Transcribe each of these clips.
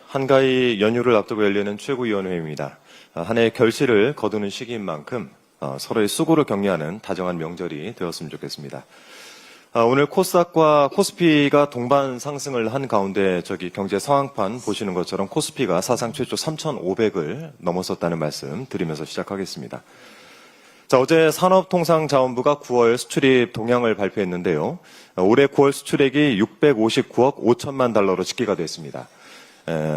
한가위 연휴를 앞두고 열리는 최고위원회입니다. 한 해의 결실을 거두는 시기인 만큼 서로의 수고를 격려하는 다정한 명절이 되었으면 좋겠습니다. 오늘 코스닥과 코스피가 동반 상승을 한 가운데 경제 상황판 보시는 것처럼 코스피가 사상 최초 3,500을 넘어섰다는 말씀 드리면서 시작하겠습니다. 어제 산업통상자원부가 9월 수출입 동향을 발표했는데요. 올해 9월 수출액이 659억 5천만 달러로 집계가 됐습니다.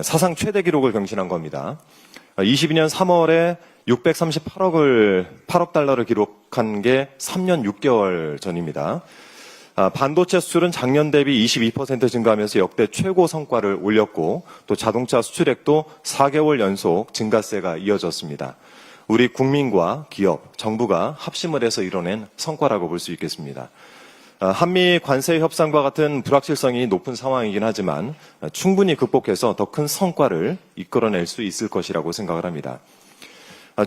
사상 최대 기록을 경신한 겁니다. 22년 3월에 8억 달러를 기록한 게 3년 6개월 전입니다. 반도체 수출은 작년 대비 22% 증가하면서 역대 최고 성과를 올렸고 또 자동차 수출액도 4개월 연속 증가세가 이어졌습니다. 우리 국민과 기업, 정부가 합심을 해서 이뤄낸 성과라고 볼 수 있겠습니다. 한미 관세 협상과 같은 불확실성이 높은 상황이긴 하지만 충분히 극복해서 더 큰 성과를 이끌어낼 수 있을 것이라고 생각을 합니다.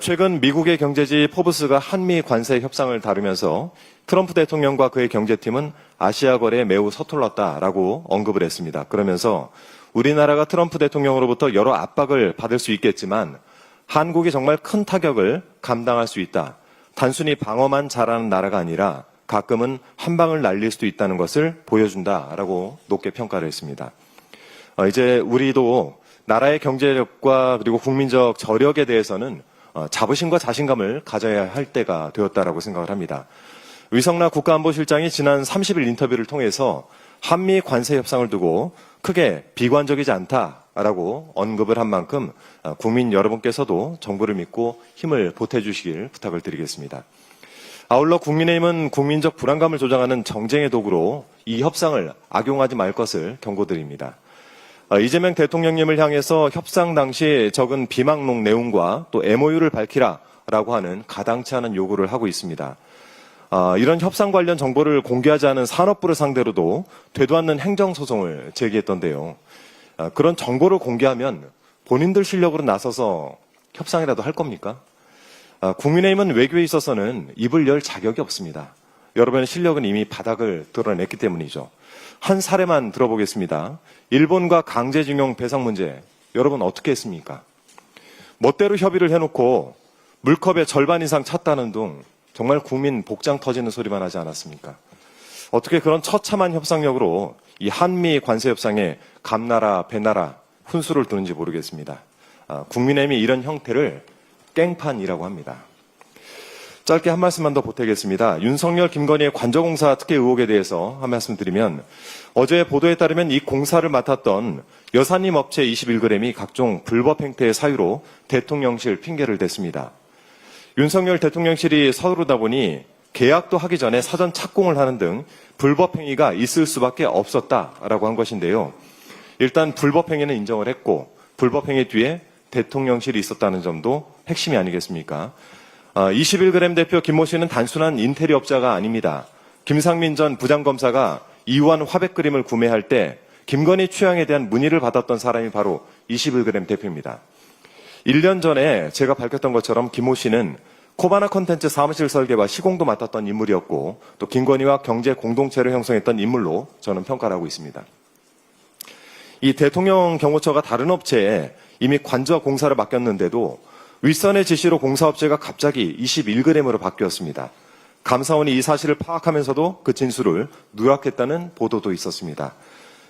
최근 미국의 경제지 포브스가 한미 관세 협상을 다루면서 트럼프 대통령과 그의 경제팀은 아시아 거래에 매우 서툴렀다라고 언급을 했습니다. 그러면서 우리나라가 트럼프 대통령으로부터 여러 압박을 받을 수 있겠지만 한국이 정말 큰 타격을 감당할 수 있다. 단순히 방어만 잘하는 나라가 아니라 가끔은 한 방을 날릴 수도 있다는 것을 보여준다라고 높게 평가를 했습니다. 이제 우리도 나라의 경제력과 그리고 국민적 저력에 대해서는 자부심과 자신감을 가져야 할 때가 되었다라고 생각을 합니다. 위성락 국가안보실장이 지난 30일 인터뷰를 통해서 한미 관세 협상을 두고 크게 비관적이지 않다라고 언급을 한 만큼 국민 여러분께서도 정부를 믿고 힘을 보태주시길 부탁을 드리겠습니다. 아울러 국민의힘은 국민적 불안감을 조장하는 정쟁의 도구로 이 협상을 악용하지 말 것을 경고드립니다. 이재명 대통령님을 향해서 협상 당시 적은 비망록 내용과 또 MOU를 밝히라라고 하는 가당치 않은 요구를 하고 있습니다. 이런 협상 관련 정보를 공개하지 않은 산업부를 상대로도 되도 않는 행정소송을 제기했던데요. 그런 정보를 공개하면 본인들 실력으로 나서서 협상이라도 할 겁니까? 국민의힘은 외교에 있어서는 입을 열 자격이 없습니다. 여러분의 실력은 이미 바닥을 드러냈기 때문이죠. 한 사례만 들어보겠습니다. 일본과 강제징용 배상 문제, 여러분 어떻게 했습니까? 멋대로 협의를 해놓고 물컵의 절반 이상 찼다는 등 정말 국민 복장 터지는 소리만 하지 않았습니까? 어떻게 그런 처참한 협상력으로 이 한미 관세 협상에 감나라 배나라 훈수를 두는지 모르겠습니다. 국민의힘이 이런 형태를 깽판이라고 합니다. 짧게 한 말씀만 더 보태겠습니다. 윤석열, 김건희의 관저공사 특혜 의혹에 대해서 한 말씀 드리면 어제 보도에 따르면 이 공사를 맡았던 여사님 업체 21g이 각종 불법 행태의 사유로 대통령실 핑계를 댔습니다. 윤석열 대통령실이 서두르다 보니 계약도 하기 전에 사전 착공을 하는 등 불법 행위가 있을 수밖에 없었다라고 한 것인데요. 일단 불법 행위는 인정을 했고 불법 행위 뒤에 대통령실이 있었다는 점도 핵심이 아니겠습니까? 21g 대표 김모 씨는 단순한 인테리어업자가 아닙니다. 김상민 전 부장검사가 이완 화백 그림을 구매할 때 김건희 취향에 대한 문의를 받았던 사람이 바로 21g 대표입니다. 1년 전에 제가 밝혔던 것처럼 김모 씨는 코바나 컨텐츠 사무실 설계와 시공도 맡았던 인물이었고 또 김건희와 경제 공동체를 형성했던 인물로 저는 평가를 하고 있습니다. 이 대통령 경호처가 다른 업체에 이미 관저 공사를 맡겼는데도 윗선의 지시로 공사업체가 갑자기 21g으로 바뀌었습니다. 감사원이 이 사실을 파악하면서도 그 진술을 누락했다는 보도도 있었습니다.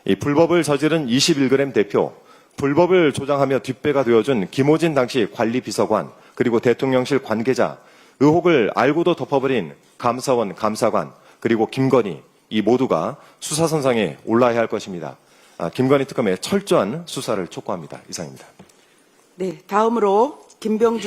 이 불법을 저지른 21g 대표, 불법을 조장하며 뒷배가 되어준 김호진 당시 관리비서관, 그리고 대통령실 관계자, 의혹을 알고도 덮어버린 감사원 감사관, 그리고 김건희, 이 모두가 수사선상에 올라야 할 것입니다. 김건희 특검의 철저한 수사를 촉구합니다. 이상입니다. 네, 다음으로 김병주